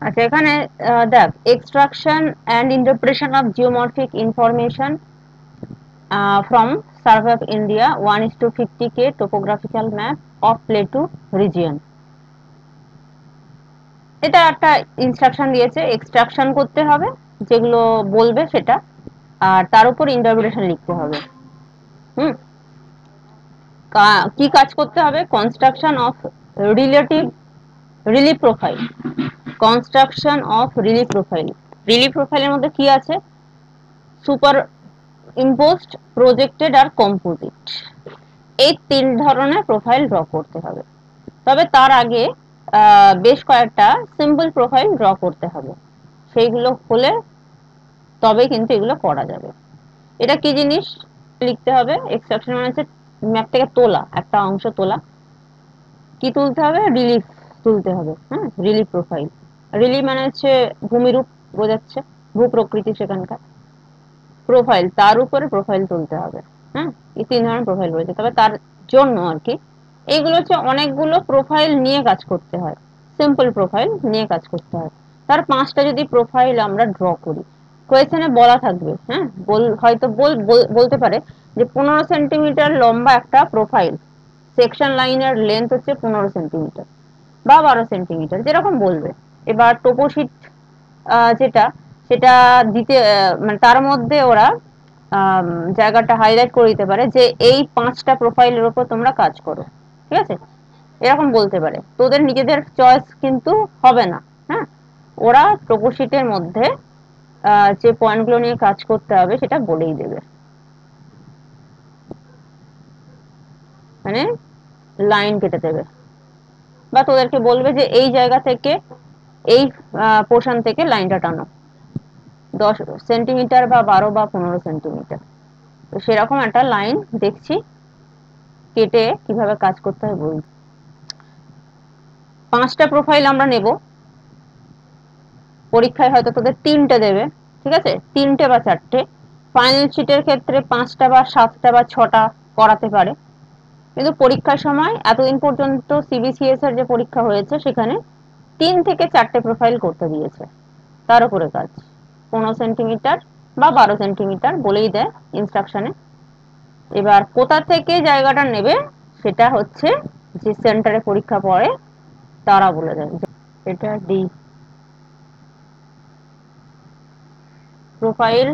আচ্ছা, এখানে দেখ, extraction and interpretation of geomorphic information from survey of India 1:50K topographical map of plateau region. এটা একটা instruction দিয়েছে, এক্সট্রাকশন করতে হবে যেগুলো বলবে সেটা, আর তার উপর ইন্টারপ্রিটেশন লিখতে হবে। হুম, কি কাজ করতে হবে? Construction of relative relief profile, construction of relief profile. Relief প্রোফাইলের মধ্যে কি আছে? সুপার ইম্পোজড, প্রজেক্টেড আর কম্পোজিট, এই তিন ধরনের প্রোফাইল ড্র করতে হবে। তবে তার আগে বেশ কয়েকটা সিম্পল প্রোফাইল ড্র করতে হবে, সেইগুলো হলে তবে কিন্তু এগুলো করা যাবে। এটা কি জিনিস লিখতে হবে? এক্সট্রাকশন মানে হচ্ছে ম্যাপ থেকে তোলা একটা অংশ তোলা। কি তুলতে হবে? রিলিফ তুলতে হবে। হ্যাঁ, রিলিফ প্রোফাইল। রিলিফ মানে হচ্ছে ভূমিরূপ বোঝাচ্ছে, ভূপ্রকৃতি সেখানকার। প্রোফাইল, তার উপরে প্রোফাইল তুলতে হবে। হ্যাঁ, এই তিন ধরনের প্রোফাইল রয়েছে। তবে তার জন্য আর কি এইগুলো হচ্ছে অনেকগুলো প্রোফাইল নিয়ে কাজ করতে হয়, সিম্পল প্রোফাইল নিয়ে কাজ করতে হয়। তার পাঁচটা যদি প্রোফাইল আমরা ড্র করি, কোয়েশ্চেনে বলা থাকবে, হ্যাঁ, হয়তো বলতে পারে যে 15 সেন্টিমিটার লম্বা একটা প্রোফাইল, সেকশন লাইনের লেন্থ হচ্ছে 15 সেন্টিমিটার বা 12 সেন্টিমিটার, যেরকম বলবে। এবার টোপোশিট যেটা, সেটা দিতে মানে তার মধ্যে ওরা আম, জায়গাটা হাইলাইট করে দিতে পারে যে এই পাঁচটা প্রোফাইলের উপর তোমরা কাজ করো, ঠিক আছে, এরকম বলতে পারে। তোদের নিজেদের চয়েস কিন্তু হবে না। হ্যাঁ, ওরা টোপোশিটের মধ্যে যে পয়েন্টগুলো নিয়ে কাজ করতে হবে সেটা বলেই দেবে, মানে লাইন কেটে দেবে, বা তোদেরকে বলবে যে এই জায়গা থেকে এই পোর্শন থেকে লাইনটা টানো 10 সেন্টিমিটার বা 12 বা 15 সেন্টিমিটার। তো সেরকম একটা লাইন দেখছি কেটে কিভাবে কাজ করতে হয় বলছি। পাঁচটা প্রোফাইল আমরা নেব, পরীক্ষায় হয়তো তোদের তিনটে দেবে, ঠিক আছে, তিনটে বা চারটে। ফাইনাল শিটের ক্ষেত্রে পাঁচটা বা সাতটা বা ছটা করাতে পারে, কিন্তু পরীক্ষার সময় এতদিন পর্যন্ত সিবিসিএস এর যে পরীক্ষা হয়েছে সেখানে 3 থেকে 4টে প্রোফাইল করতে দিয়েছে, তার উপরে কাজ 15 সেন্টিমিটার বা 12 সেন্টিমিটার বলেই দেয় ইনস্ট্রাকশনে। এবার কোথা থেকে জায়গাটা নেবে সেটা হচ্ছে যে সেন্টারে পরীক্ষা পড়ে তারা বলে দেয়। এটা ডি প্রোফাইল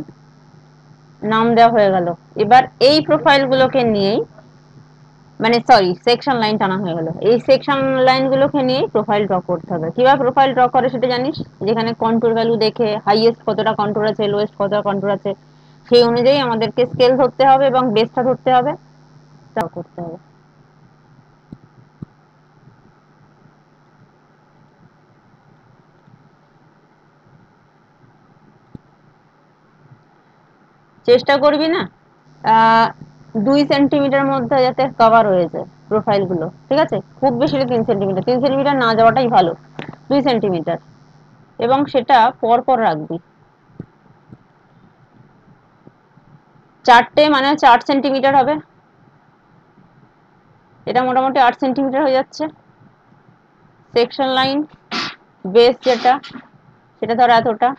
নাম দেওয়া হয়ে গেল। এবার এই প্রোফাইল গুলোকে নিয়েই, মানে সরি, সেকশন লাইন টানা হয়ে গেল, এই সেকশন লাইন গুলোকে নিয়েই প্রোফাইল ড্র করতে হবে। কিভাবে প্রোফাইল ড্র করে সেটা জানিস? যেখানে কন্ট্রোল ভ্যালু দেখে হাইয়েস্ট কতটা কন্ট্রোল আছে, লোয়েস্ট কতটা কন্ট্রোল আছে, সেই অনুযায়ী আমাদেরকে স্কেল ধরতে হবে এবং বেসটা ধরতে হবে, তা করতে হবে। চেষ্টা করবি না 2 সেন্টিমিটার মধ্যে যাতে কভার হয়ে যায় প্রোফাইল গুলো, ঠিক আছে, খুব বেশি 3 সেন্টিমিটার, 3 সেন্টিমিটার না যাওয়াটাই ভালো, 2 সেন্টিমিটার, এবং সেটা পর পর রাখবি। চারটে মানে হচ্ছে 8 সেন্টিমিটার হবে, এটা মোটামুটি 8 সেন্টিমিটার হয়ে যাচ্ছে সেকশন লাইন। বেস যেটা, সেটা ধর এতটা।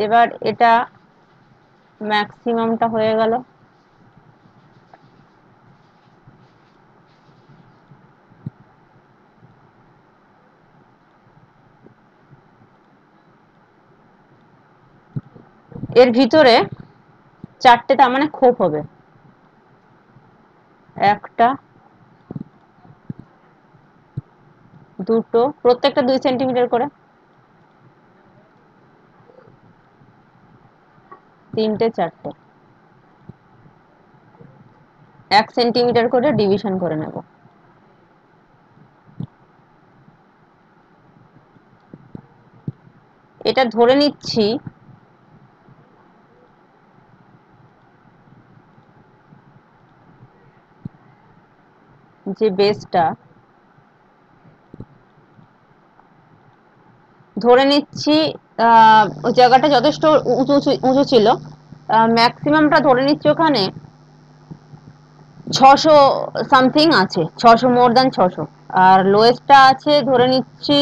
এবার এটা ম্যাক্সিমামটা হয়ে গেল। এর ভিতরে চারটে তার মানে খোপ হবে, একটা, দুটো, প্রত্যেকটা 2 সেন্টিমিটার করে, তিনটে, চারটে, 1 সেন্টিমিটার করে ডিভিশন করে নেব। এটা ধরে নিচ্ছি যে বেসটা, ধরে নিচ্ছি ওই জায়গাটা যথেষ্ট উঁচু উঁচু ছিল, ম্যাক্সিমামটা ধরে নিচ্ছি ওখানে 600 সামথিং আছে, 600 মোর দ্যান 600। আর লোয়েস্টটা আছে ধরে নিচ্ছি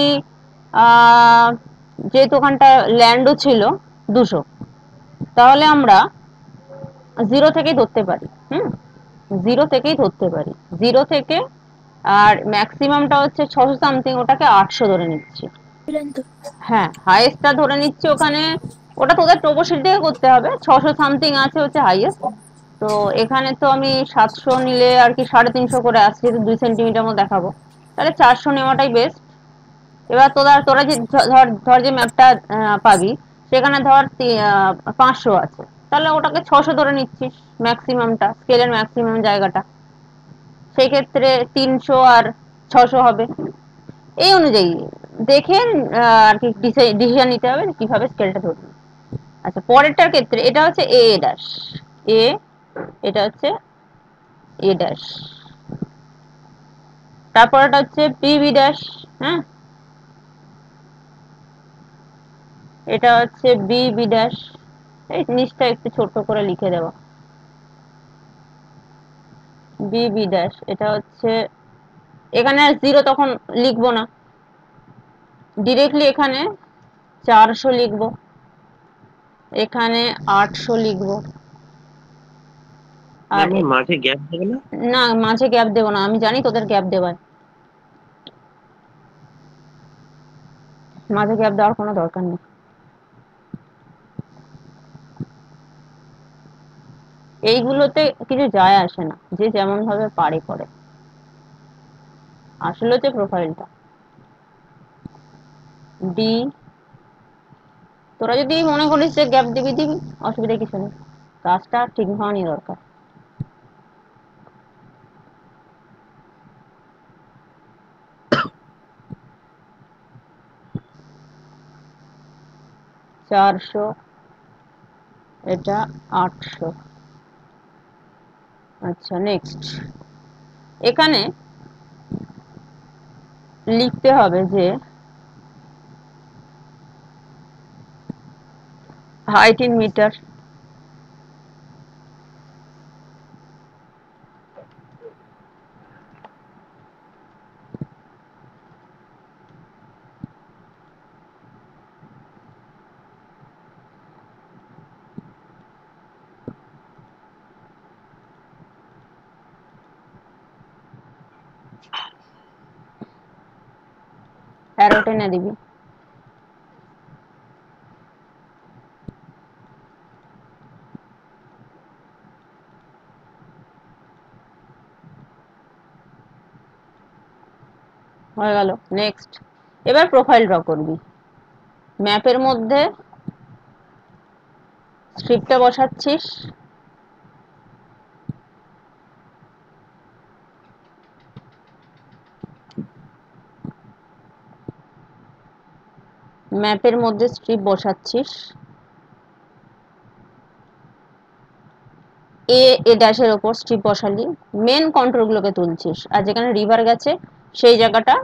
যেহেতু ওখানটা ল্যান্ডও ছিল 200, তাহলে আমরা জিরো থেকেই ধরতে পারি। জিরো থেকেই ধরতে পারি, জিরো থেকে। আর ম্যাক্সিমামটা হচ্ছে 600 সামথিং, ওটাকে 800 ধরে নিচ্ছি। হ্যাঁ, হাইয়েস্টটা ধরে নিচ্ছি ওখানে। ওটা তোদের প্রবশিট থেকে করতে হবে, 600 সামথিং আছে হচ্ছে হাইয়েস্ট। তো এখানে তো আমি 700 নিলে আর কি 350 করে আসছে, 2 সেন্টিমিটার মতো দেখাবো, তাহলে 400 নেওয়াটাই বেস্ট। এবার তোরা যে ধর ধর যে ম্যাপটা পাবি, সেখানে ধর 500 আছে, তাহলে ওটাকে 600 ধরে নিচ্ছিস, ম্যাক্সিমামটা, স্কেলের ম্যাক্সিমাম জায়গাটা। সেই ক্ষেত্রে 300 আর 600 হবে। এই অনুযায়ী দেখে আর কি ডিসিশন নিতে হবে কিভাবে স্কেলটা ধরবি। আচ্ছা, পরেরটার ক্ষেত্রে এটা হচ্ছে এ ড্যাশ, এ, এটা হচ্ছে এ ড্যাশ, তারপর এটা হচ্ছে বি বি ড্যাশ। হ্যাঁ, এটা হচ্ছে বি বি ড্যাশ। এই জিনিসটা একটু ছোট করে লিখে দেওয়া, বি বি ড্যাশ। এটা হচ্ছে, এখানে আর জিরো তখন লিখবো না, ডিরেক্টলি এখানে 400 লিখবো, এখানে 800 লিখবো। আর মাঝে গ্যাপ দেবে না? না, মাঝে গ্যাপ দেবো না, আমি জানি তোদের গ্যাপ দেওয়ার, মাঝে গ্যাপ দেওয়ার কোনো দরকার নেই। এইগুলোতে কিছু যায় আসে না, যে যেমন ভাবে পারে করে, আসলে হচ্ছে প্রোফাইলটা। ডি, তোরা যদি মনে করিস যে গ্যাপ দিবি দিবি, অসুবিধা কিছু নেই, কাজটা ঠিক হওয়ানি দরকার। চারশো, এটা 800। আচ্ছা, নেক্সট এখানে লিখতে হবে যে হাইট ইন মিটার। অ্যারো টেনে দিবি। হয়ে গেল, নেক্সট। এবার প্রোফাইল ড্র করবি, ম্যাপের মধ্যে স্ট্রিপটা বসাচ্ছিস, ম্যাপের মধ্যে স্ট্রিপ বসাচ্ছিস, এ এ ড্যাশের ওপর স্ট্রিপ বসালি, মেন কন্ট্রোলগুলোকে তুলছিস, আর যেখানে রিভার গেছে সেই জায়গাটা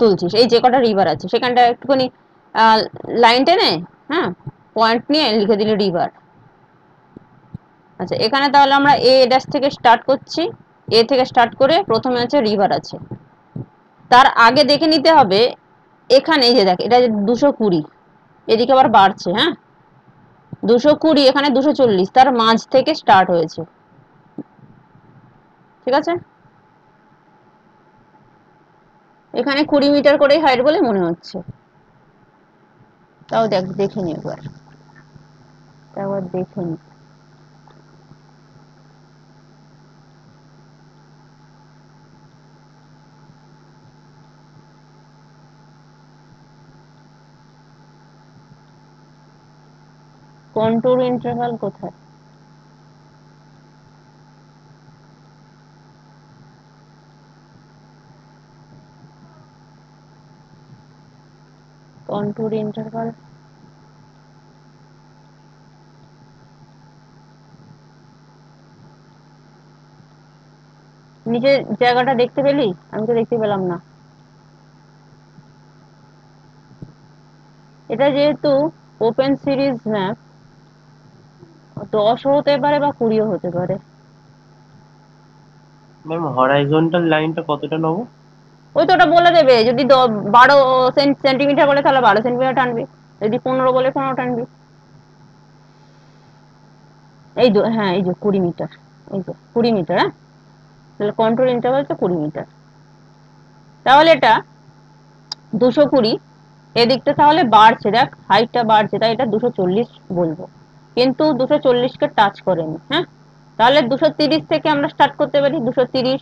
তুলছিস। এই যে কটা রিভার আছে সেখানটা একটুখানি লাইন টেনে, হ্যাঁ, পয়েন্ট নিয়ে লিখে দিলে রিভার। আচ্ছা, এখানে তাহলে আমরা এ ড্যাশ থেকে স্টার্ট করছি, এ থেকে স্টার্ট করে প্রথমে আছে রিভার আছে। তার আগে দেখে নিতে হবে এখানে, এই যে দেখ, এটা 220, এদিকে আবার বাড়ছে। হ্যাঁ, 220, এখানে 240, তার মাঝ থেকে স্টার্ট হয়েছে। ঠিক আছে, এখানে 20 মিটার করেই হাইট বলে মনে হচ্ছে, তাও দেখ, দেখে নি একবার, একবার দেখে নি। কন্ট্রোল ইন্টারভাল কোথায়? কন্ট্রোল ইন্টারভাল, নিচের জায়গাটা দেখতে পেলি? আমি তো দেখতে পেলাম না। এটা যেহেতু ওপেন সিরিজ ম্যাপ, 10 হতে পারে বা 20 হতে পারে। ম্যাম হরাইজন্টাল লাইনটা কতটা নেবো? ওই তো ওটা বলে দেবে, যদি 12 সেন্টিমিটার বলে তাহলে 12 সেন্টিমিটার টানবি, যদি 15 বলে 15 টানবি। হ্যাঁ এই যে 20 মিটার, এই যে 20 মিটার, হ্যাঁ তাহলে কন্ট্রোল ইন্টারভাল তো 20 মিটার, তাহলে এটা 220। এদিকটা তাহলে বাড়ছে, দেখ হাইটটা বাড়ছে, তাই এটা 240 বলবো, কিন্তু 240-কে টাচ করেনি। হ্যাঁ, তাহলে 230 থেকে আমরা স্টার্ট করতে পারি, 230।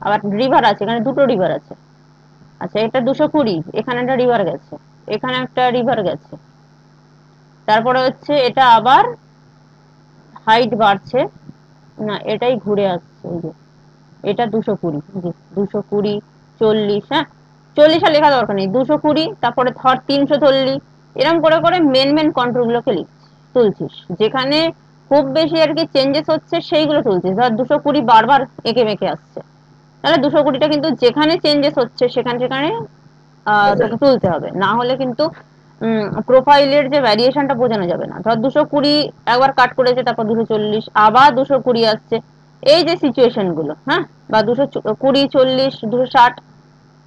আবার রিভার আছে, এখানে দুটো রিভার আছে। আচ্ছা এটা 220, এখানে একটা রিভার গেছে, এখানে একটা রিভার গেছে, তারপরে হচ্ছে এটা আবার হাইট বাড়ছে, না এটাই ঘুরে আসছে, এই যে এটা 220, যে 220, 40, হ্যাঁ 40 আর লেখা দরকার নেই, 220, তারপরে ধর 300 ধরলি, এরকম করে করে মেন মেন কন্ট্রোল গুলোকে তুলছিস, যেখানে খুব বেশি আর কি চেঞ্জেস হচ্ছে সেইগুলো তুলছিস। ধর 220 বারবার এঁকে মেঁকে আসছে, তাহলে 220টা কিন্তু যেখানে চেঞ্জেস হচ্ছে সেখানে সেখানে তোকে তুলতে হবে, না হলে কিন্তু প্রোফাইলের যে ভ্যারিয়েশনটা বোঝানো যাবে না। ধর 220 একবার কাট করেছে, তারপর 240, আবার 220 আসছে, এই যে সিচুয়েশন গুলো, হ্যাঁ বা 220, 40, 260,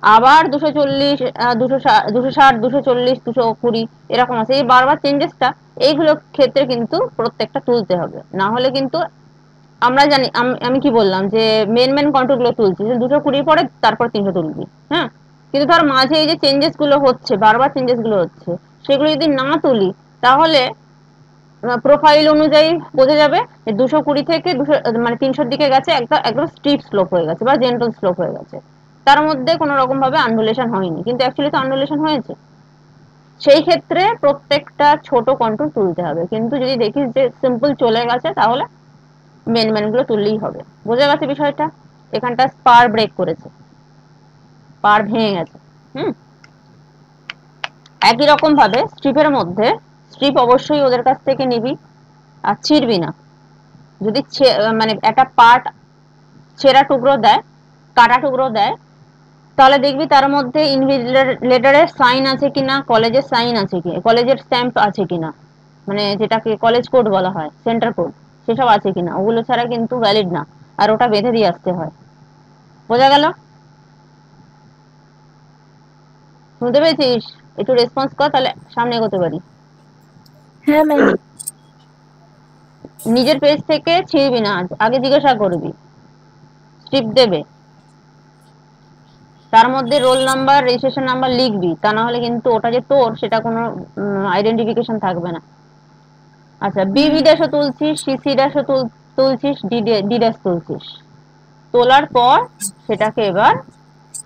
আবার 240, 260, 240, 220, এরকম আছে, এই বারবার চেঞ্জেসটা এইগুলো ক্ষেত্রে কিন্তু প্রত্যেকটা তুলতে হবে, না হলে কিন্তু আমরা জানি আমি কি বললাম যে মেন মেন কন্ট্রোল গুলো তুলছি, 220 পরে তারপর 300 তুলবি, হ্যাঁ কিন্তু ধর মাঝে এই যে চেঞ্জেস গুলো হচ্ছে, বারবার চেঞ্জেস গুলো হচ্ছে, সেগুলো যদি না তুলি তাহলে প্রোফাইল অনুযায়ী বোঝা যাবে যে 220 থেকে 200 মানে 300-র দিকে গেছে, একদম একদম স্টিপ স্লোপ হয়ে গেছে বা জেন্টল স্লোপ হয়ে গেছে, তার মধ্যে কোনো রকম ভাবে আন্ডুলেশন হয়নি, কিন্তু অ্যাকচুয়ালি তো আন্ডুলেশন হয়েছে। সেই ক্ষেত্রে প্রত্যেকটা ছোট কন্ট্রোল তুলতে হবে, কিন্তু যদি দেখিস যে সিম্পল চলে গেছে তাহলে মেন মেন গুলো তুললেই হবে। বোঝা গেছে বিষয়টা? এখানটা স্পার ব্রেক করেছে, পার ভেঙে গেছে। হুম, একই রকম ভাবে স্ট্রিপের মধ্যে, স্ট্রিপ অবশ্যই ওদের কাছ থেকে নিবি আর ছিড়বি না। যদি মানে একটা পার্ট ছেঁড়া টুকরো দেয়, কাটা টুকরো দেয়, তাহলে দেখবি তার মধ্যে ইনভিজিলেটরের সাইন আছে কিনা, কলেজের সাইন আছে কি, কলেজের স্ট্যাম্প আছে কিনা, মানে যেটাকে কলেজ কোড বলা হয়, সেন্টার কোড, সেসব আছে কিনা, ওগুলো ছাড়া কিন্তু ভ্যালিড না, আর ওটা বেঁধে দিয়ে আসতে হয়। বোঝা গেল? শুনতে পেয়েছিস? একটু রেসপন্স কর, তাহলে সামনে এগোতে পারি। হ্যাঁ ম্যাম। নিজের পেজ থেকে ছিঁড়বি না, আগে জিজ্ঞাসা করবি, স্ট্রিপ দেবে, তার মধ্যে রোল নাম্বার, রেজিস্ট্রেশন নাম্বার লিখবি, তা না হলে কিন্তু ওটা যে তোর সেটা কোনো আইডেন্টিফিকেশন থাকবে না। আচ্ছা বিবি ড্যাশও তুলছিস, সিসি ড্যাশও তুলছিস, ডি ড্যাশ তুলছিস, তোলার পর সেটাকে এবার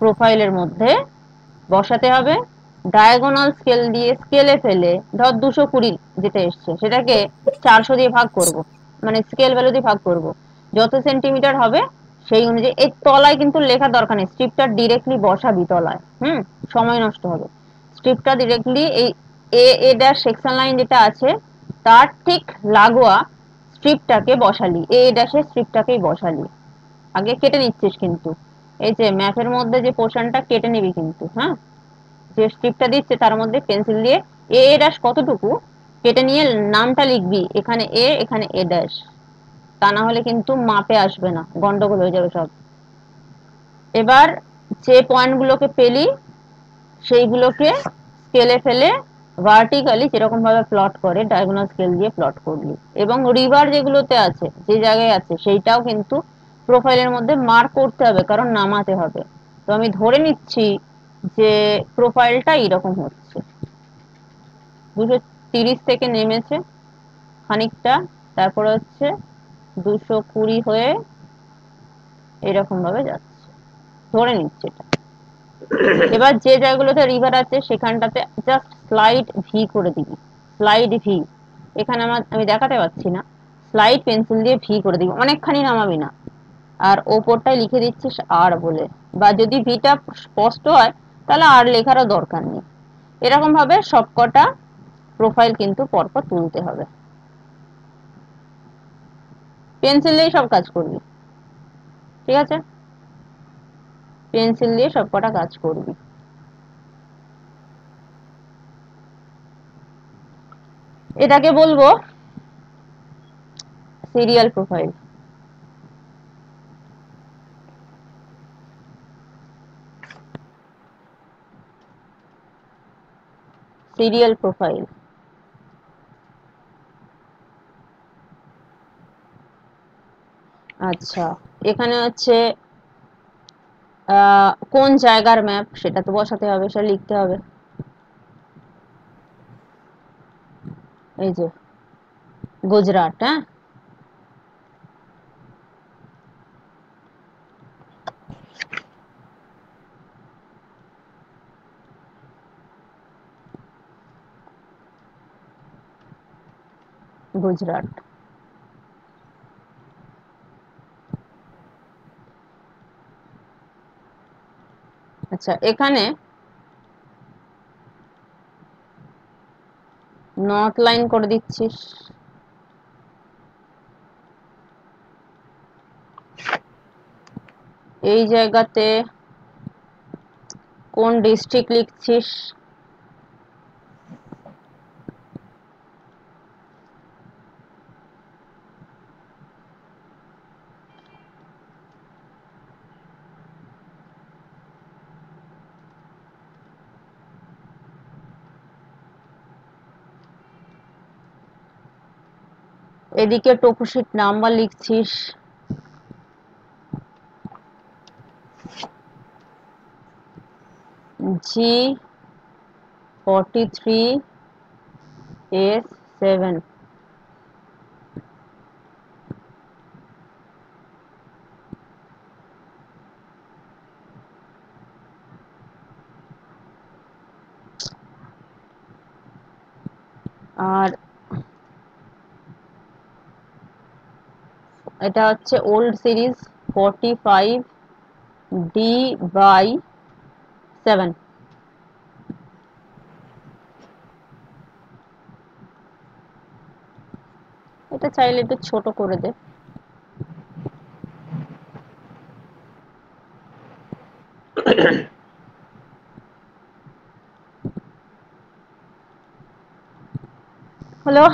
প্রোফাইলের মধ্যে বসাতে হবে। ডায়াগোনাল স্কেল দিয়ে স্কেলে ফেলে, ধর 220 যেটা এসছে সেটাকে 400 দিয়ে ভাগ করব, মানে স্কেল ভ্যালু দিয়ে ভাগ করব, যত সেন্টিমিটার হবে সেই অনুযায়ী। এই তলায় কিন্তু লেখার দরকার নেই, স্ট্রিপটা ডিরেক্টলি বসাবি তলায়, সময় নষ্ট হবে। স্ট্রিপটা ডিরেক্টলি এই এ ড্যাশ সেকশন লাইন যেটা আছে তার ঠিক লাগোয়া স্ট্রিপটাকে বসালি, এ ড্যাশের স্ট্রিপটাকেই বসালি। আগে কেটে নিচ্ছিস কিন্তু, এই যে ম্যাপের মধ্যে যে পোর্শনটা কেটে নিবি কিন্তু, হ্যাঁ যে স্ট্রিপটা দিচ্ছে তার মধ্যে পেন্সিল দিয়ে এ ড্যাশ কতটুকু কেটে নিয়ে নামটা লিখবি, এখানে এ, এখানে এ ড্যাশ, তা না হলে কিন্তু মাপে আসবে না, গন্ডগোল হয়ে যাবে সব। এবার যে পয়েন্টগুলোকে পেলি সেইগুলোকে স্কেলে ফেলে ভার্টিক্যালি যেরকম ভাবে প্লট করে ডায়াগোনাল স্কেল দিয়ে প্লট করলি, এবং রিভার যেগুলোতে আছে, যে জায়গায় আছে সেইটাও কিন্তু প্রোফাইলের মধ্যে মার্ক করতে হবে, কারণ নামাতে হবে। তো আমি ধরে নিচ্ছি যে প্রোফাইলটা এরকম হচ্ছে, 230 থেকে নেমেছে খানিকটা, তারপরে হচ্ছে 220 হয়ে এরকম ভাবে যাচ্ছে, ধরে নিচ্ছে এটা। এবার যে জায়গাগুলোতে রিভার আছে সেখানটাতে জাস্ট স্লাইড ভি করে দিবি, স্লাইড ভি, এখানে আমি দেখাতে পাচ্ছি না, স্লাইড পেন্সিল দিয়ে ভি করে দিবি, অনেকখানি নামাবি না, আর ওপরটায় লিখে দিচ্ছিস আর বলে, বা যদি ভিটা স্পষ্ট হয় তাহলে আর লেখারও দরকার নেই। এরকম ভাবে সবকটা প্রোফাইল কিন্তু পরপর তুলতে হবে, পেন্সিল দিয়েই সব কাজ করবি, ঠিক আছে? পেন্সিল দিয়ে সবকটা কাজ করবি। এটাকে বলবো সিরিয়াল প্রোফাইল। Serial profile. আচ্ছা, এখানে হচ্ছে কোন জায়গার ম্যাপ সেটা তো বসাতে হবে, সেটা লিখতে হবে। এই যে গুজরাট। হ্যাঁ, গুজরাট। আচ্ছা, এখানে নর্থ লাইন করে দিচ্ছিস। এই জায়গাতে কোন ডিস্ট্রিক্ট লিখছিস? এদিকে টোপোশিট নাম্বার লিখছিস। G43S7। আর এটা হচ্ছে ওল্ড সিরিজ 45D/7। এটা চাইলে একটু ছোট করে দে। হলো,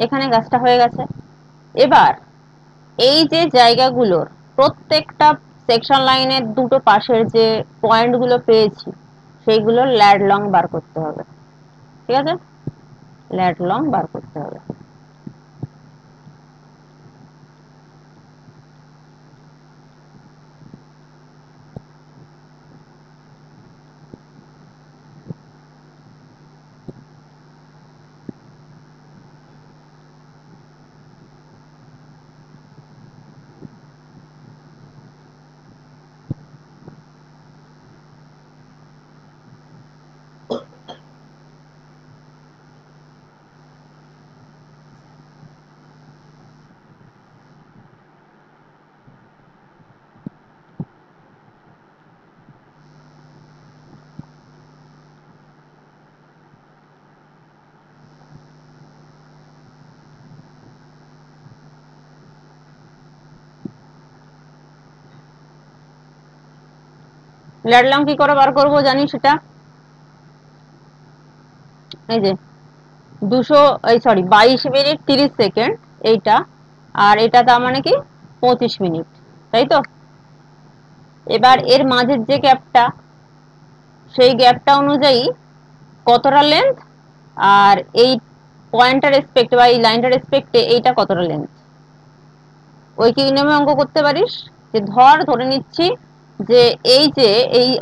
এখানে গাছটা হয়ে গেছে। এবার এই যে জায়গাগুলোর প্রত্যেকটা সেকশন লাইনের দুটো পাশের যে পয়েন্টগুলো পেয়েছি সেইগুলোর ল্যাড লং বার করতে হবে। ঠিক আছে, ল্যাড লং বার করতে হবে। ল্যাড লং কি করে বার করবো জানিস? সেটা এই যে 22 মিনিট 30 সেকেন্ড এইটা, আর এটা তার মানে কি 25 মিনিট, তাই তো? এবার এর মাঝের যে গ্যাপটা, সেই গ্যাপটা অনুযায়ী কতটা লেন্থ, আর এই পয়েন্টটার রেসপেক্ট বা এই লাইনটার রেসপেক্টে এইটা কতটা লেন্থ। ওই কি নিয়মে অঙ্ক করতে পারিস যে ধরে নিচ্ছি যে এই যে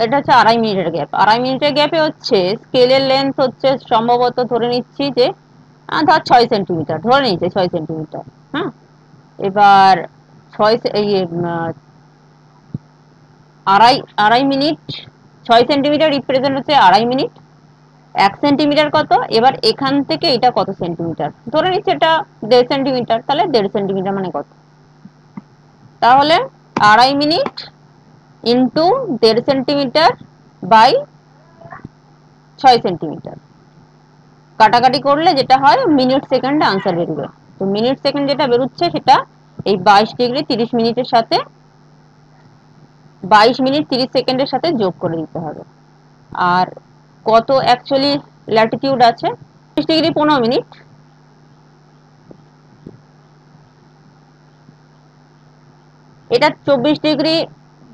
এটা হচ্ছে 2.5 মিনিটের গ্যাপ। 2.5 মিনিটের গ্যাপে হচ্ছে স্কেলের লেন্থ হচ্ছে সম্ভবত ধরে নিচ্ছি যে ধর 6 সেন্টিমিটার, ধরে নিচ্ছে 6 সেন্টিমিটার। হ্যাঁ, এবার আড়াই আড়াই মিনিট, 6 সেন্টিমিটার রিপ্রেজেন্ট হচ্ছে 2.5 মিনিট। 1 সেন্টিমিটার কত? এবার এখান থেকে এটা কত সেন্টিমিটার, ধরে নিচ্ছি এটা 1.5 সেন্টিমিটার, তাহলে 1.5 সেন্টিমিটার মানে কত? তাহলে 2.5 minute into 1.5 centimetre by 6 centimetre, কাটাকাটি করলে যেটা হয় মিনিট সেকেন্ডে আনসার বেরোবে। তো মিনিট সেকেন্ড যেটা বেরোচ্ছে সেটা এই 22 ডিগ্রি 30 মিনিটের সাথে 22 মিনিট 30 সেকেন্ডের সাথে যোগ করে দিতে হবে। আর কত অ্যাকচুয়ালি ল্যাটিটিউড আছে? 24 ডিগ্রি 15 মিনিট। এটা 24 ডিগ্রি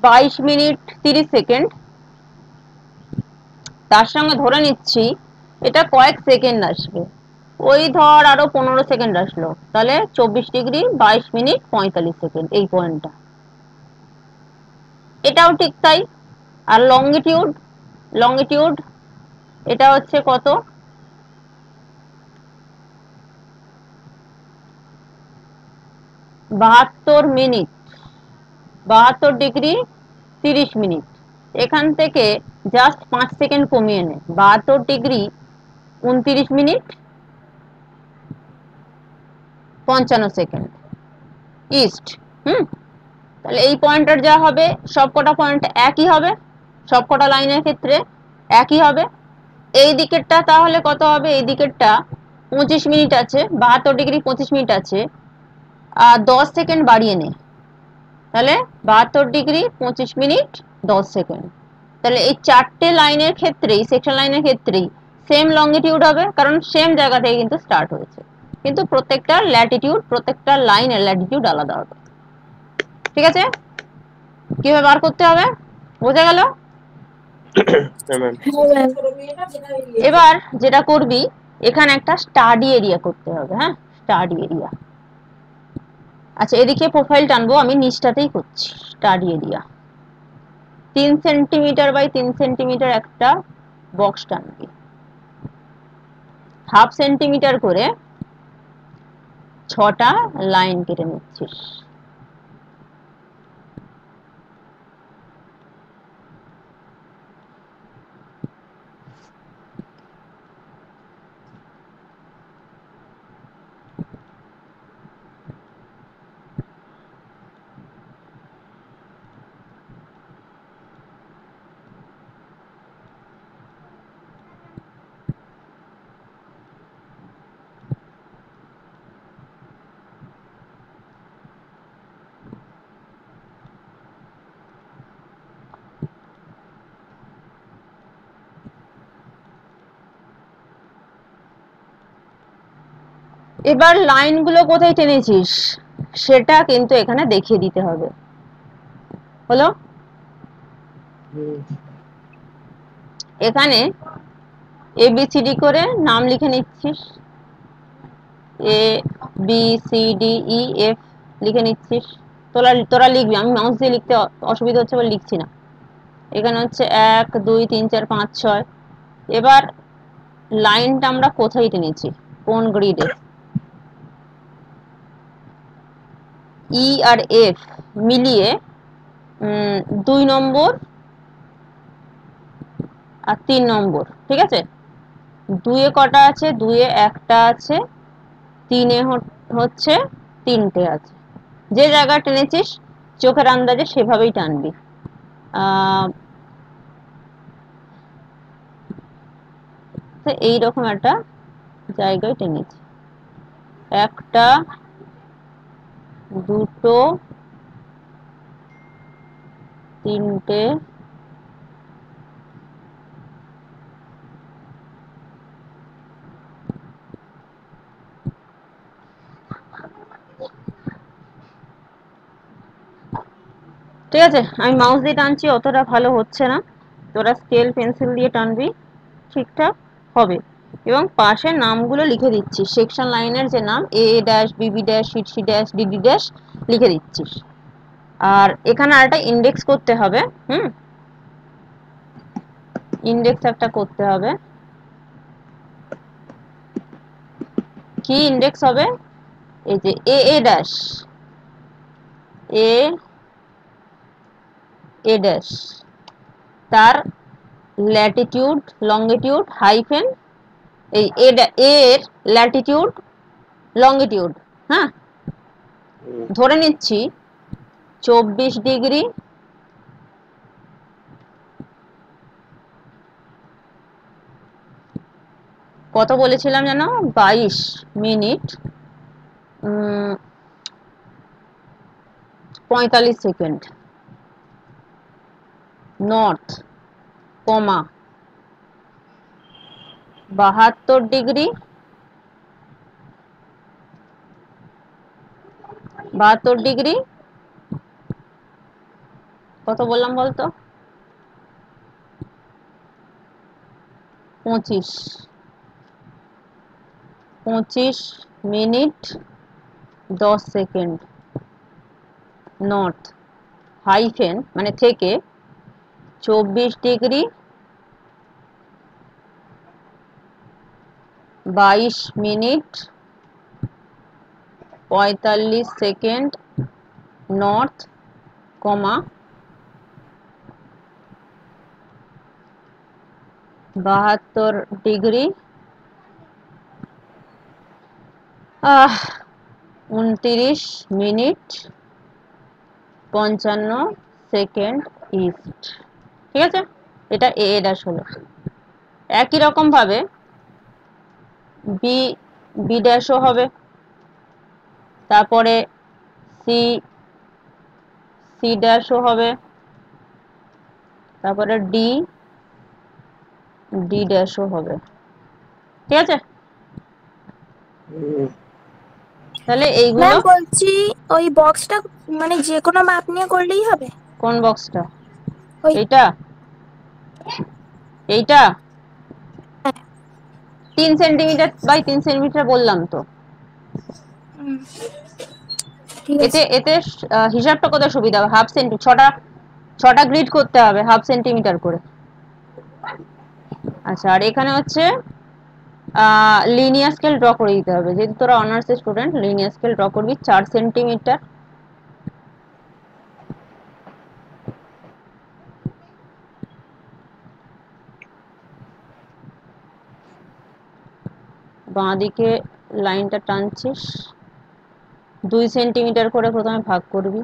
22 মিনিট 30 সেকেন্ড। তার সঙ্গে ধরে নিচ্ছি এটা কয়েক সেকেন্ড আসবে, ওই ধর আরো 15 সেকেন্ড আসলো, তাহলে 24°22'45" এই পয়েন্টটা। এটাও ঠিক তাই। আর লঙ্গিটিউড, লঙ্গিটিউড এটা হচ্ছে কত, 72 মিনিট, 72°30'। এখান থেকে জাস্ট 5 সেকেন্ড কমিয়ে নে, 72°29'55" ইস্ট। তাহলে এই পয়েন্টার যা হবে, সবকটা পয়েন্ট একই হবে, সবকটা লাইনের ক্ষেত্রে একই হবে। এই দিকেরটা তাহলে কত হবে, এই দিকেরটা 25 মিনিট আছে, 72°25' আছে, আর 10 সেকেন্ড বাড়িয়ে নে, তাহলে 72°25', 10 সেকেন্ড। তাহলে এই চারটে লাইনের ক্ষেত্রেই, সেকশন লাইনের ক্ষেত্রেই সেম লঙ্গিটিউড হবে, কারণ সেম জায়গা থেকে কিন্তু স্টার্ট হয়েছে, কিন্তু প্রত্যেকটা ল্যাটিটিউড, প্রত্যেকটা লাইনের ল্যাটিটিউড আলাদা হবে। ঠিক আছে, কিভাবে বার করতে হবে বোঝা গেল? এবার যেটা করবি, এখানে একটা স্টাডি এরিয়া করতে হবে। হ্যাঁ, স্টাডি এরিয়া। আচ্ছা, এদিকে প্রোফাইল টানবো, আমি নিচটাতেই করছি। Study area 3 centimetre by 3 centimetre একটা বক্স টানবি, 1/2 সেন্টিমিটার করে 6টা লাইন কেটে নিচ্ছিস। এবার লাইনগুলো কোথায় টেনেছিস সেটা কিন্তু এখানে দেখিয়ে দিতে হবে। হলো? এখানে ABCD করে নাম লিখে নিচ্ছিস, ABCDEF লিখে নিচ্ছিস। তোরা লিখবি, আমি মাউস দিয়ে লিখতে অসুবিধা হচ্ছে বলে লিখছি না। এখানে হচ্ছে 1 2 3 4 5 6। এবার লাইনটা আমরা কোথায় টেনেছি, কোন গ্রিডে? ই আর এফ মিলিয়ে 2 নম্বর আর 3 নম্বর। ঠিক আছে, 2-এ কটা আছে, 2-এ একটা আছে, 3-এ হচ্ছে 3টে আছে। যে জায়গা টেনেছিস চোখের আন্দাজে সেভাবেই টানবি। এইরকম একটা জায়গায় টেনেছি, একটা, দুটো, 3টে, ঠিক আছে। আমি মাউস দিয়ে টানছি, অতটা ভালো হচ্ছে না, তোরা স্কেল পেন্সিল দিয়ে টানবি, ঠিকঠাক হবে। এবং পাশের নামগুলো লিখে দিচ্ছিস, সেকশন লাইনের যে নাম, AA', BB', CC', DD' লিখে দিচ্ছিস। আর এখানে আরেকটা ইন্ডেক্স করতে হবে। ইন্ডেক্স একটা করতে হবে। কি ইন্ডেক্স হবে? এই যে AA', A', তার ল্যাটিটিউড, লঙ্গিটিউড, হাইফেন এই এ এর ল্যাটিটিউড, লঙ্গিটিউড। হ্যাঁ, ধরে নিচ্ছি 24°, কত বলেছিলাম জানো, 22 মিনিট 45 সেকেন্ড নর্থ, কমা 72°, 72°, কত বললাম বলতো, 25 25 মিনিট 10 সেকেন্ড নর্থ হাইফেন মানে থেকে 24 ডিগ্রি 22 মিনিট 45 সেকেন্ড নর্থ কমা 72 ডিগ্রি 29 মিনিট 55 সেকেন্ড ইস্ট। ঠিক আছে, এটা এ ড্যাশ হলো। একই রকম ভাবে বি বি ড্যাশও হবে, তারপরে সি সি ড্যাশও হবে, তারপরে ডি ডি ড্যাশও হবে। ঠিক আছে, তাহলে এইগুলো ম্যাম বলছি ওই বক্সটা মানে যে কোনো মাপ নিয়ে করলেই হবে? কোন বক্সটা? ওই এইটা এইটা হ্যাঁ। 3 সেন্টিমিটার বাই 3 সেন্টিমিটার বললাম তো। হুম, ঠিক এতে আছে। এতে হিসাবটা কত সুবিধা হবে, হাফ সেন্টি ছটা গ্রিড করতে হবে হাফ সেন্টিমিটার করে। আচ্ছা, আর এখানে হচ্ছে লিনিয়ার স্কেল ড্র করে দিতে হবে, যেহেতু তোরা honours student, linear scale draw করবি 4 সেন্টিমিটার। বাঁ দিকে লাইনটা টানছিস, 2 সেন্টিমিটার করে প্রথমে ভাগ করবি,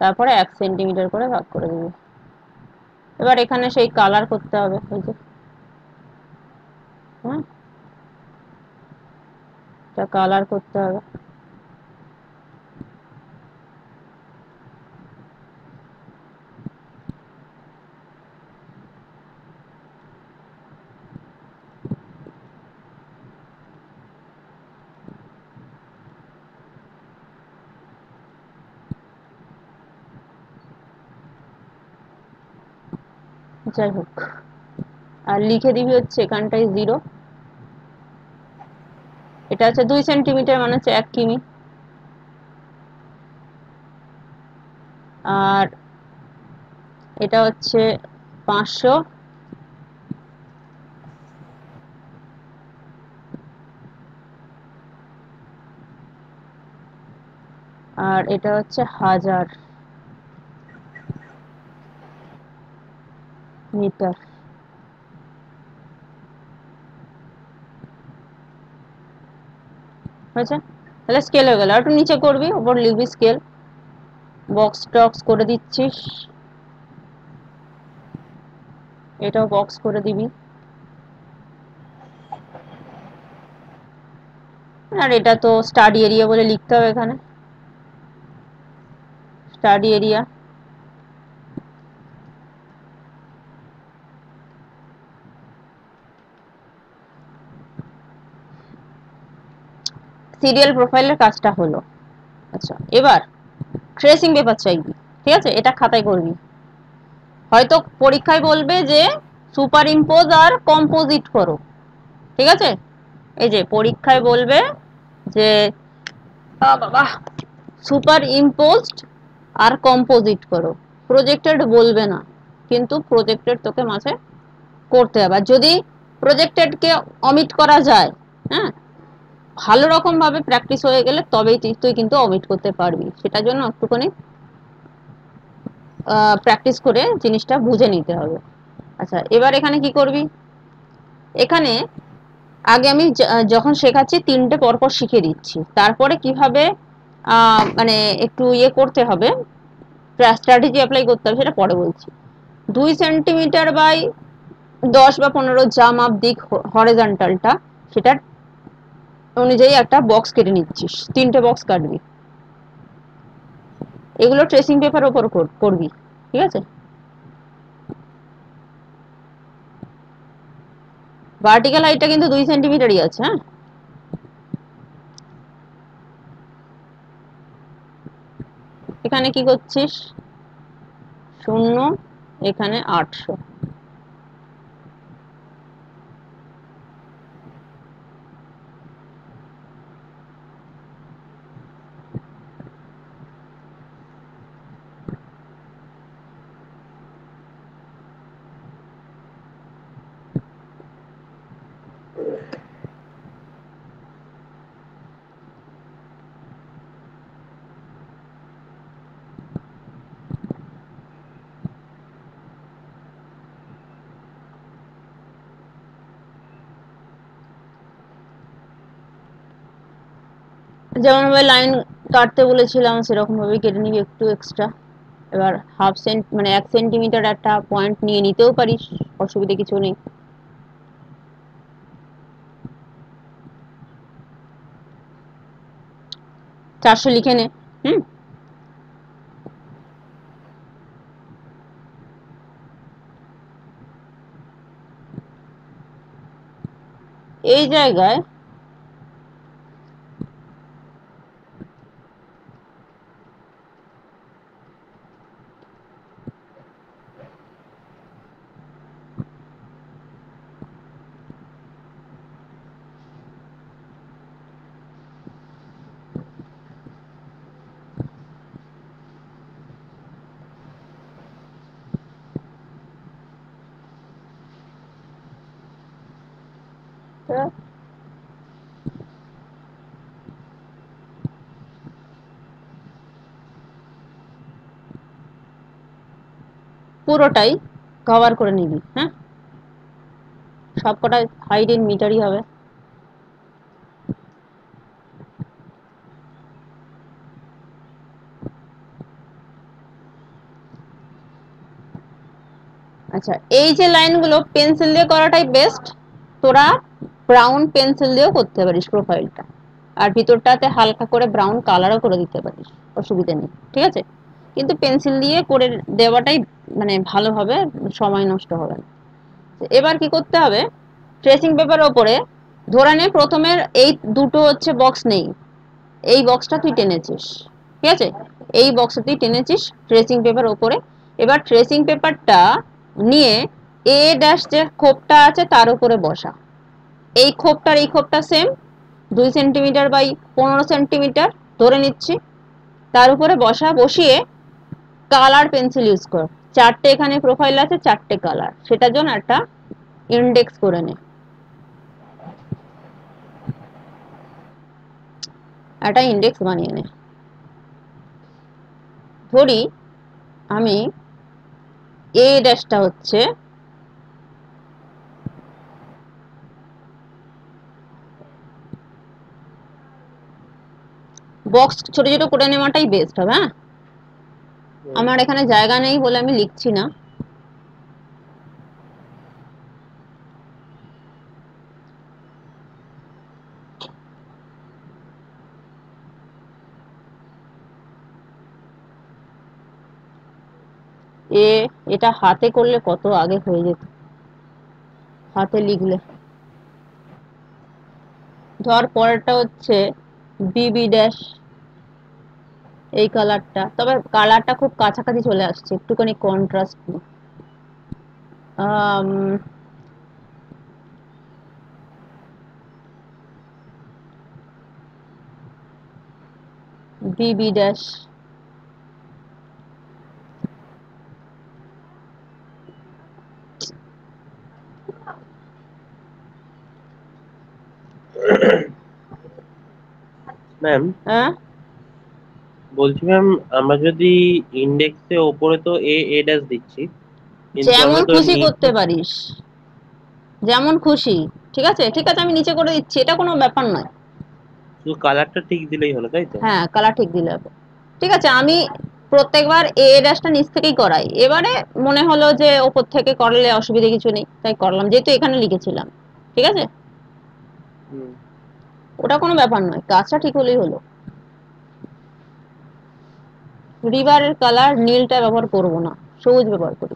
তারপরে 1 সেন্টিমিটার করে ভাগ করে দিবি। এবার এখানে সেই কালার করতে হবে, এই যে হ্যাঁ, এটা কালার করতে হবে। যাই হোক, আর লিখে দিবি হচ্ছে এখানটায় 0, এটা হচ্ছে 2 সেন্টিমিটার মানে হচ্ছে 1 কিমি, আর এটা হচ্ছে 500, আর এটা হচ্ছে 1000 মিটার। হয়েছে, তাহলে স্কেল হয়ে গেল। আর একটু নিচে করবি, উপর লিখবি স্কেল, বক্স টক্স করে দিচ্ছিস, এটাও বক্স করে দিবি। আর এটা তো স্টাডি এরিয়া বলে লিখতে হবে এখানে, স্টাডি এরিয়া। সিরিয়াল প্রোফাইলের কাজটা হলো। আচ্ছা, এবার ট্রেসিং পেপার চাইবি। ঠিক আছে, এটা খাতায় করবি। হয়তো পরীক্ষায় বলবে যে সুপার ইম্পোজ আর কম্পোজিট করো। ঠিক আছে, এই যে পরীক্ষায় বলবে যে বাবা সুপার ইম্পোজড আর কম্পোজিট করো, প্রজেক্টেড বলবে না, কিন্তু প্রজেক্টেড তোকে মাঝে করতে হবে। আর যদি প্রজেক্টেডকে অমিট করা যায়, হ্যাঁ, ভালো রকম ভাবে প্র্যাকটিস হয়ে গেলে তবেই তুই কিন্তু অমিট করতে পারবি। সেটার জন্য একটুখানি প্র্যাকটিস করে জিনিসটা বুঝে নিতে হবে। আচ্ছা, এবার এখানে কি করবি, এখানে আগে আমি যখন শেখাচ্ছি 3টে পরপর শিখিয়ে দিচ্ছি, তারপরে কিভাবে মানে একটু ইয়ে করতে হবে, স্ট্র্যাটেজি অ্যাপ্লাই করতে হবে সেটা পরে বলছি। 2 সেন্টিমিটার বাই 10 বা 15 যা মাপ দিক হরিজন্টালটা, সেটা অনুযায়ী একটা বক্স কেটে নিচ্ছিস, 3টে বক্স কাটবি। এগুলো ট্রেসিং পেপার উপর করবি। ঠিক আছে, ভার্টিক্যাল হাইটটা কিন্তু 2 সেন্টিমিটারই আছে। হ্যাঁ, এখানে কি করছিস, 0, এখানে 800। যেমন ভাবে লাইন কাটতে বলেছিলাম সেরকম ভাবে কেটে নিবি একটু এক্সট্রা। এবার হাফ সেন্ট মানে 1 সেন্টিমিটার একটা পয়েন্ট নিয়ে নিতেও পারিস, অসুবিধা কিছু নেই। চারশো লিখে নে। হুম, এই জায়গায় পুরোটাই কভার করে নিবি। হ্যাঁ, সবকটা হাইট ইন মিটারই হবে। আচ্ছা, এই যে লাইনগুলো পেন্সিল দিয়ে করাটাই বেস্ট। তোরা ব্রাউন পেন্সিল দিয়েও করতে পারিস প্রোফাইলটা, আর ভিতরটাতে হালকা করে ব্রাউন কালারও করে দিতে পারিস, অসুবিধা নেই, ঠিক আছে। কিন্তু পেন্সিল দিয়ে করে দেওয়াটাই মানে ভালো হবে, সময় নষ্ট হবে না। এবার কি করতে হবে, ট্রেসিং পেপারের ওপরে ধরে নে প্রথমে এই দুটো হচ্ছে বক্স নেই, এই বক্সটা তুই টেনেছিস, ঠিক আছে, এই বক্সটা তুই টেনেছিস ট্রেসিং পেপার ওপরে। এবার ট্রেসিং পেপারটা নিয়ে এ ড্যাশ যে খোপটা আছে তার উপরে বসা। এই খোপটার এই খোপটা সেম 2 সেন্টিমিটার বাই 15 সেন্টিমিটার ধরে নিচ্ছি, তার উপরে বসা। বসিয়ে কালার পেন্সিল ইউজ কর। চারটে এখানে প্রোফাইল আছে, চারটে কালার, সেটার জন্য একটা ইন্ডেক্স করে নে, একটা ইন্ডেক্স বানিয়ে নে। ধরি আমি এ ড্যাশটা হচ্ছে বক্স ছোট ছোট করে নেওয়াটাই বেস্ট হবে। হ্যাঁ, আমার এখানে জায়গা নেই বলে আমি লিখছি না। এটা হাতে করলে কত আগে হয়ে যেত, হাতে লিখলে। ধর পরেরটা হচ্ছে বিবি ড্যাশ, এই কালারটা, তবে কালারটা খুব কাছাকাছি চলে আসছে, একটুখানি কন্ট্রাস্ট বিবি ড্যাশ। ম্যাম, হ্যাঁ, বলছি ম্যাম, আমরা যদি ইন্ডেক্সে ওপরে তো এ এ ড্যাশ দিচ্ছি, কিন্তু যেমন আমরা তো খুশি করতে পারিস, যেমন খুশি। ঠিক আছে, ঠিক আছে, আমি নিচে করে দিচ্ছি, এটা কোনো ব্যাপার নয়। শুধু কালারটা ঠিক দিলেই হলো, তাই তো? হ্যাঁ, কালার ঠিক দিলে হবে। ঠিক আছে, আমি প্রত্যেকবার এ ড্যাশটা নিচ থেকেই করাই, এবারে মনে হলো যে ওপর থেকে করলে অসুবিধা কিছু নেই তাই করলাম, যেহেতু এখানে লিখেছিলাম। ঠিক আছে, হুম। ওটা কোনো ব্যাপার নয়, কাজটা ঠিক হলেই হলো। রিভারের কালার নীলটা ব্যবহার করব না, সবুজ ব্যবহার করি।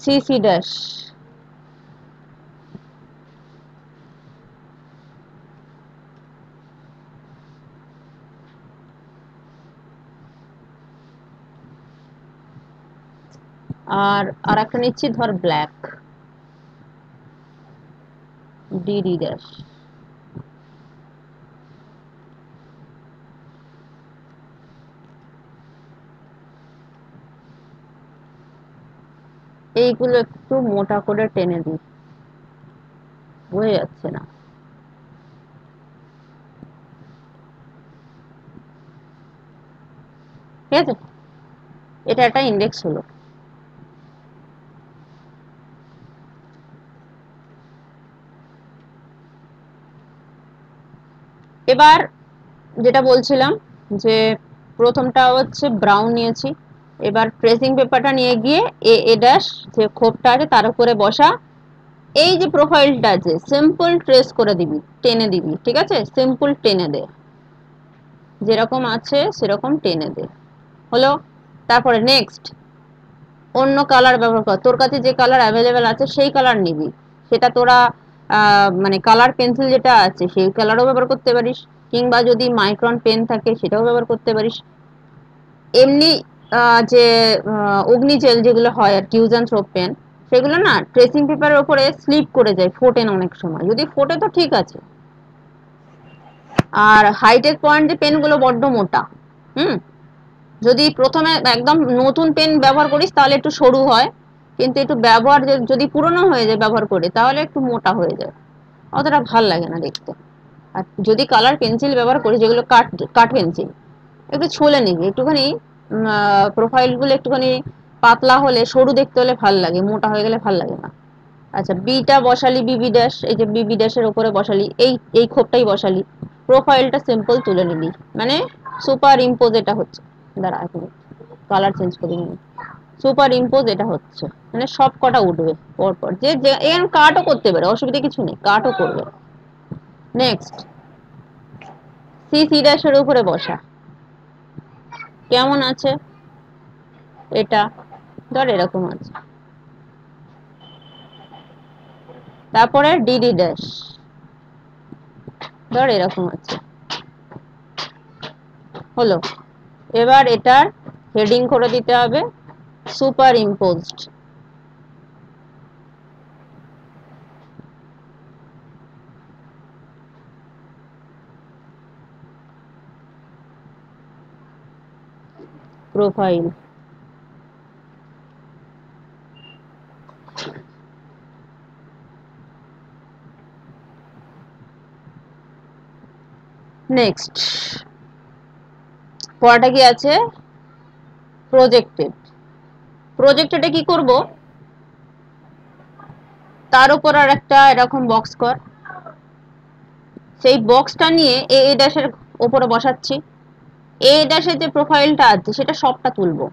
সিসি ড্যাশ, আর একটা নিচ্ছি ধর ব্ল্যাক, ডিডি ড্যাশ। এইগুলো একটু মোটা করে টেনে দিই, বোঝা যাচ্ছে না। ঠিক আছে, এটা একটা ইন্ডেক্স হলো। এবার যেটা বলছিলাম যে প্রথমটা হচ্ছে ব্রাউন নিয়েছি, এবার ট্রেসিং পেপারটা নিয়ে গিয়ে এ ড্যাশ যে খোপটা আছে তার উপরে বসা, এই যে প্রোফাইলটা আছে সিম্পল ট্রেস করে দিবি, টেনে দিবি, ঠিক আছে, সিম্পল টেনে দে, যেরকম আছে সেরকম টেনে দে, হলো। তারপরে নেক্সট অন্য কালার ব্যবহার কর, তোর কাছে যে কালার অ্যাভেলেবেল আছে সেই কালার নিবি, সেটা তোরা মানে কালার পেন্সিল যেটা আছে সেই কালারও ব্যবহার করতে পারিস, কিংবা যদি মাইক্রন পেন থাকে সেটাও ব্যবহার করতে পারিস। এমনি যে অগ্নিজেল যেগুলো হয় আর কি, ইউজ অ্যান্ড থ্রো পেন, সেগুলো না ট্রেসিং পেপারের উপরে স্লিপ করে যায়, ফোটে না অনেক সময়, যদি ফোটে তো ঠিক আছে। আর হাইটেক পয়েন্ট যে পেনগুলো বড্ড মোটা, যদি প্রথমে একদম নতুন পেন ব্যবহার করিস তাহলে একটু সরু হয়, কিন্তু একটু ব্যবহার যদি পুরনো হয়ে যায় ব্যবহার করে তাহলে একটু মোটা হয়ে যায়, অতটা ভাল লাগে না দেখতে। আর যদি কালার পেন্সিল ব্যবহার করিস যেগুলো কাঠ পেন্সিল, একটু ছুলে নিবি, একটুখানি প্রোফাইলগুলো একটুখানি পাতলা হলে, সরু দেখতে হলে ভাল লাগে, মোটা হয়ে গেলে ভাল লাগে না। আচ্ছা, বিটা বসালি, বিবি ড্যাশ, এই যে বিবি ড্যাশের উপরে বসালি, এই খোপটাই বসালি, প্রোফাইলটা সিম্পল তুলে নিলি, মানে সুপার ইম্পোজ এটা হচ্ছে, দাঁড়া এখন কালার চেঞ্জ করে নিই, সুপার ইম্পোজ এটা হচ্ছে, মানে সব কটা উঠবে পরপর, যে এখানে কাটও করতে পারে, অসুবিধা কিছু নেই, কাটও করবে। নেক্সট সি ড্যাশের উপরে বসা, কেমন আছে এটা, ধর এরকম আছে। তারপরে ডিডি ড্যাশ, ধর এরকম আছে, হলো। এবার এটার হেডিং করে দিতে হবে সুপার ইম্পোজড, প্রোফাইল। নেক্সট পড়াটা কি আছে, প্রজেক্টেড। প্রজেক্টেডে কি করব, তার উপর আর একটা এরকম বক্স কর, সেই বক্সটা নিয়ে এ ড্যাশের উপরে বসাচ্ছি, এ ড্যাশের যে প্রোফাইলটা আছে সেটা সবটা তুলবো,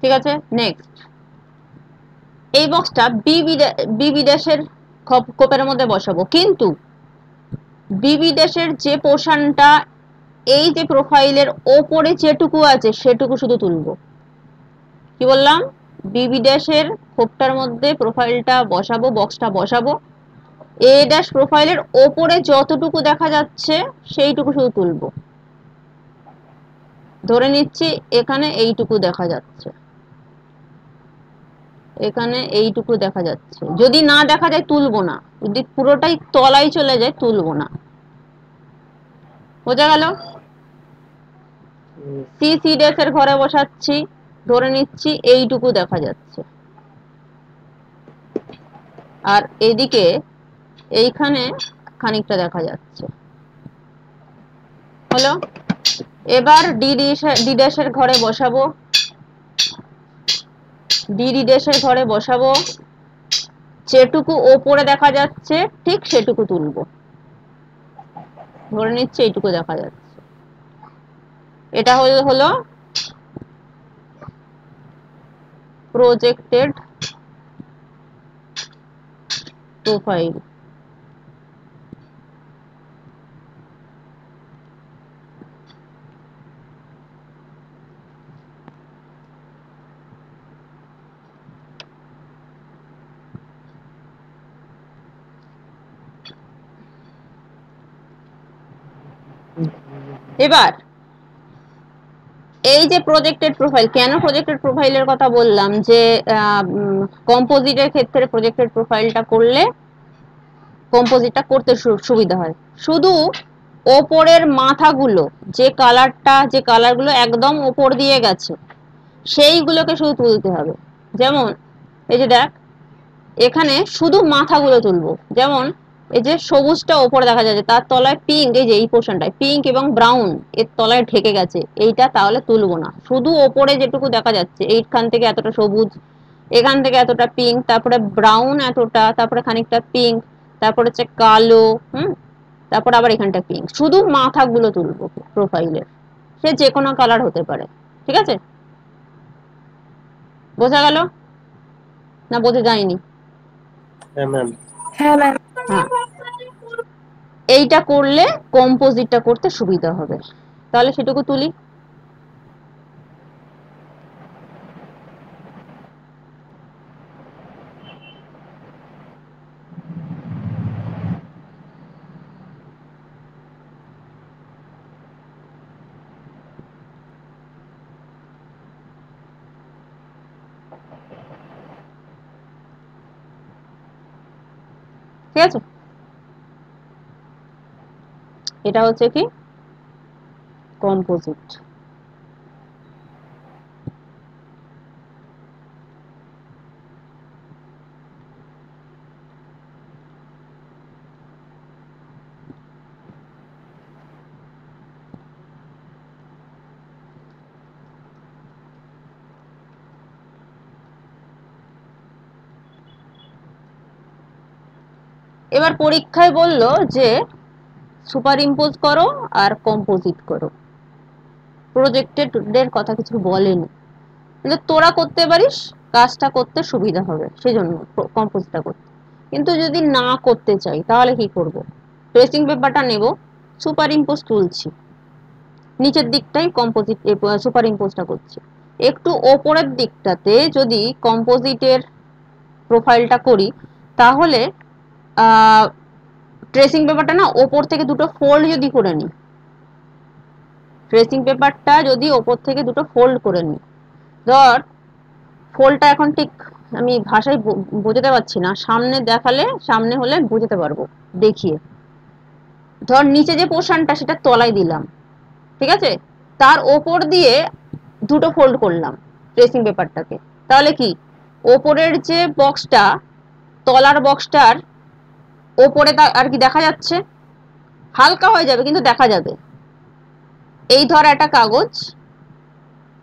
ঠিক আছে। নেক্সট এই বক্সটা বিবি ড্যাশের কোপের মধ্যে বসাবো, কিন্তু বিবি ড্যাশের যে পোর্শনটা এই যে প্রোফাইলের ওপরে যেটুকু আছে সেটুকু শুধু তুলবো। কি বললাম, বিবি ড্যাশের খোপটার মধ্যে প্রোফাইলটা বসাবো, বক্সটা বসাবো, এ ড্যাশ প্রোফাইলের ওপরে যতটুকু দেখা যাচ্ছে সেইটুকু শুধু তুলবো, ধরে নিচ্ছি এখানে এইটুকু দেখা যাচ্ছে, এখানে এইটুকু দেখা যাচ্ছে, যদি না দেখা যায় তুলবো না, যদি পুরোটাই তলায় চলে যায় তুলবো না, বোঝা গেল। সি ড্যাশ এর ঘরে বসাচ্ছি, ধরে নিচ্ছি এইটুকু দেখা যাচ্ছে, আর এদিকে এইখানে খানিকটা দেখা যাচ্ছে, হলো। এবার ডি ড্যাশের ঘরে বসাবো, ডিডি ড্যাশের ঘরে বসাবো, যেটুকু ওপরে দেখা যাচ্ছে ঠিক সেটুকু তুলবো, ধরে নিচ্ছি এইটুকু দেখা যাচ্ছে, এটা হলো প্রজেক্টেড প্রোফাইল। এবার এই যে প্রজেক্টেড প্রোফাইল, কেন প্রজেক্টেড প্রোফাইলের কথা বললাম, যে কম্পোজিটের ক্ষেত্রে প্রজেক্টেড প্রোফাইলটা করলে কম্পোজিটটা করতে সুবিধা হয়, শুধু ওপরের মাথাগুলো, যে কালারগুলো একদম ওপর দিয়ে গেছে সেইগুলোকে শুধু তুলতে হবে। যেমন এই যে দেখ, এখানে শুধু মাথাগুলো তুলবো, যেমন এই যে সবুজটা ওপরে দেখা যাচ্ছে, তার তলায় পিঙ্ক, এই যে এই পোর্শনটায় পিঙ্ক এবং ব্রাউন এর তলায় ঢেকে গেছে, এইটা তাহলে তুলবো না। শুধু ওপরে যেটুকু দেখা যাচ্ছে, এইখান থেকে এতটা সবুজ, এখান থেকে এতটা পিঙ্ক, তারপরে ব্রাউন এতটা, তারপরে খানিকটা পিঙ্ক, তারপরে হচ্ছে কালো, তারপর আবার এখানটা পিঙ্ক, শুধু মাথাগুলো তুলবো প্রোফাইলের। সে যে কোনো কালার হতে পারে, ঠিক আছে? বোঝা গেল না বোঝা যায়নি? হ্যাঁ ম্যাম। হ্যাঁ ম্যাম। হ্যাঁ, এইটা করলে কম্পোজিটটা করতে সুবিধা হবে। তাহলে সেটুকু তুলি। ঠিক আছে, এটা হচ্ছে কি কম্পোজিট। এবার পরীক্ষায় বললো যে সুপার ইম্পোজ করো আর কম্পোজিট করো, প্রজেক্টেড এর কথা কিছু বলেনি, কিন্তু তোরা করতে পারিস, কাজটা করতে সুবিধা হবে সেজন্য কম্পোজিটটা করতে। কিন্তু যদি না করতে চাই তাহলে কি করব? ট্রেসিং পেপারটা নেব, সুপার ইম্পোজ তুলছি, নিচের দিকটাই কম্পোজিট সুপার ইম্পোজটা করছি। একটু ওপরের দিকটাতে যদি কম্পোজিটের প্রোফাইলটা করি, তাহলে ট্রেসিং পেপারটা না ওপর থেকে দুটো ফোল্ড যদি করে নিই, ট্রেসিং পেপারটা যদি ওপর থেকে দুটো ফোল্ড করে নিই, ধর ফোল্ডটা এখন ঠিক আমি ভাষায় বোঝাতে পারছি না, সামনে দেখালে, সামনে হলে বুঝতে পারবো দেখিয়ে। ধর নিচে যে পোর্শনটা সেটা তলায় দিলাম, ঠিক আছে, তার ওপর দিয়ে দুটো ফোল্ড করলাম ট্রেসিং পেপারটাকে, তাহলে কি ওপরের যে বক্সটা, তলার বক্সটার ওপরে আর কি দেখা যাচ্ছে, হালকা হয়ে যাবে কিন্তু দেখা যাবে। এই ধর একটা কাগজ,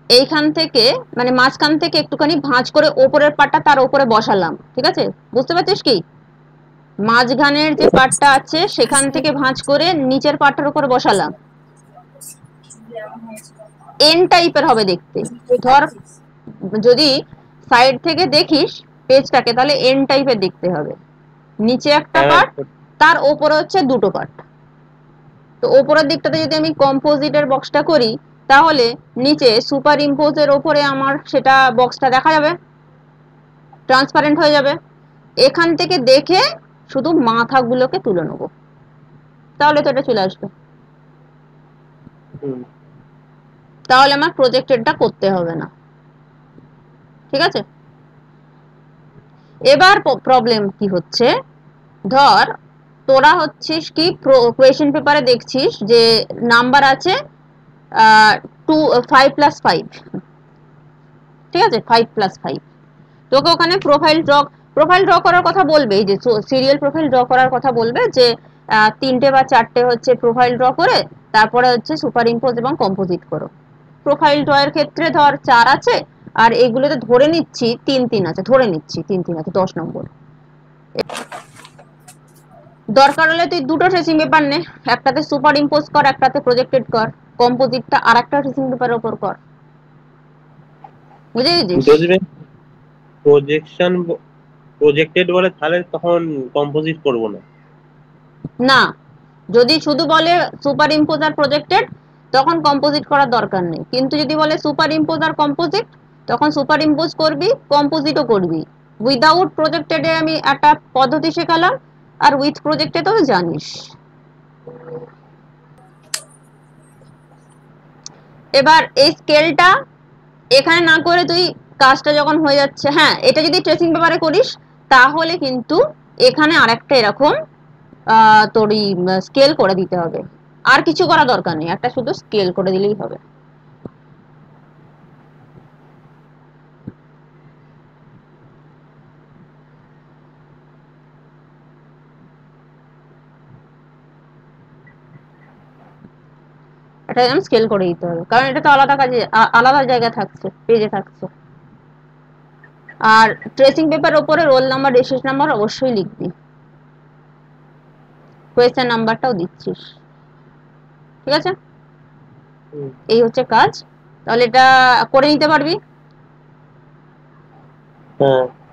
এইখান থেকে মানে মাঝখান থেকে একটুখানি ভাঁজ করে ওপরের পাটটা তার উপরে বসালাম, ঠিক আছে? বুঝতে পারছিস কি? মাঝখানের যে পাটটা আছে সেখান থেকে ভাঁজ করে নিচের পাটটার উপরে বসালাম, এন টাইপের হবে দেখতে। ধর যদি সাইড থেকে দেখিস পেজটাকে, তাহলে এন টাইপের দেখতে হবে, নিচে একটা হ্যাঁ পার্ট, ম্যাম। তার উপরে হচ্ছে দুটো পার্ট। তো উপরের দিকটাতে যদি আমি কম্পোজিটের বক্সটা করি, তাহলে নিচে সুপার ইম্পোজের ওপরে আমার সেটা বক্সটা দেখা যাবে, ট্রান্সপারেন্ট হয়ে যাবে। এখান থেকে দেখে শুধু মাথাগুলোকে তুলে নেবো, তাহলে তো এটা চলে আসবে, তাহলে আমার প্রজেক্টেডটা করতে হবে না, ঠিক আছে? এবার প্রবলেম কি হচ্ছে, ধর তোরা হচ্ছিস কি কোয়েশ্চেন পেপারে দেখছিস যে নাম্বার আছে 5+5, ঠিক আছে, 5+5, তোকে ওখানে প্রোফাইল ড্র করার কথা বলবে, এই যে সিরিয়াল প্রোফাইল ড্র করার কথা বলবে যে 3টে বা 4টে হচ্ছে প্রোফাইল ড্র করে তারপরে হচ্ছে সুপার ইম্পোজ এবং কম্পোজিট করো। প্রোফাইল ড্র এর ক্ষেত্রে ধর 4 আছে, আর এগুলোতে ধরে নিচ্ছি 3 আছে, ধরে নিচ্ছি 3 আছে, 10 নম্বর। দরকার হলে তুই দুটো ট্রেসিং পেপার নে, একটাতে সুপার ইম্পোজ কর, একটাতে প্রজেক্টেড কর, কম্পোজিটটা আর একটা ট্রেসিং পেপারের উপর কর, বুঝে গেছিস? যদি প্রজেক্টেড বলে তাহলে তখন কম্পোজিট করব না। না, যদি শুধু বলে সুপার ইম্পোজ আর প্রজেক্টেড, তখন কম্পোজিট করার দরকার নেই। কিন্তু যদি বলে সুপার ইম্পোজ আর কম্পোজিট, তখন সুপার ইম্পোজ করবি, কম্পোজিটও করবি। উইদাউট প্রজেক্টেডে আমি একটা পদ্ধতি শেখালাম, আর উইথ প্রজেক্টে তো জানিস। এবার এই স্কেলটা এখানে না করে তুই কাজটা যখন হয়ে যাচ্ছে, হ্যাঁ এটা যদি ট্রেসিং পেপারে করিস, তাহলে কিন্তু এখানে আরেকটা এরকম তোর স্কেল করে দিতে হবে, আর কিছু করা দরকার নেই, একটা শুধু স্কেল করে দিলেই হবে। এটা আমি স্কেল করে দিতে হবে, কারণ এটা তো আলাদা কাজে আলাদা জায়গায় থাকছে, পেজে থাকছে। আর ট্রেসিং পেপার ওপরে রোল নাম্বার রেজিস্ট্রেশন নাম্বার অবশ্যই লিখবি, কোয়েশ্চেন নাম্বারটাও দিচ্ছিস, ঠিক আছে? এই হচ্ছে কাজ, তাহলে এটা করে নিতে পারবি? হ্যাঁ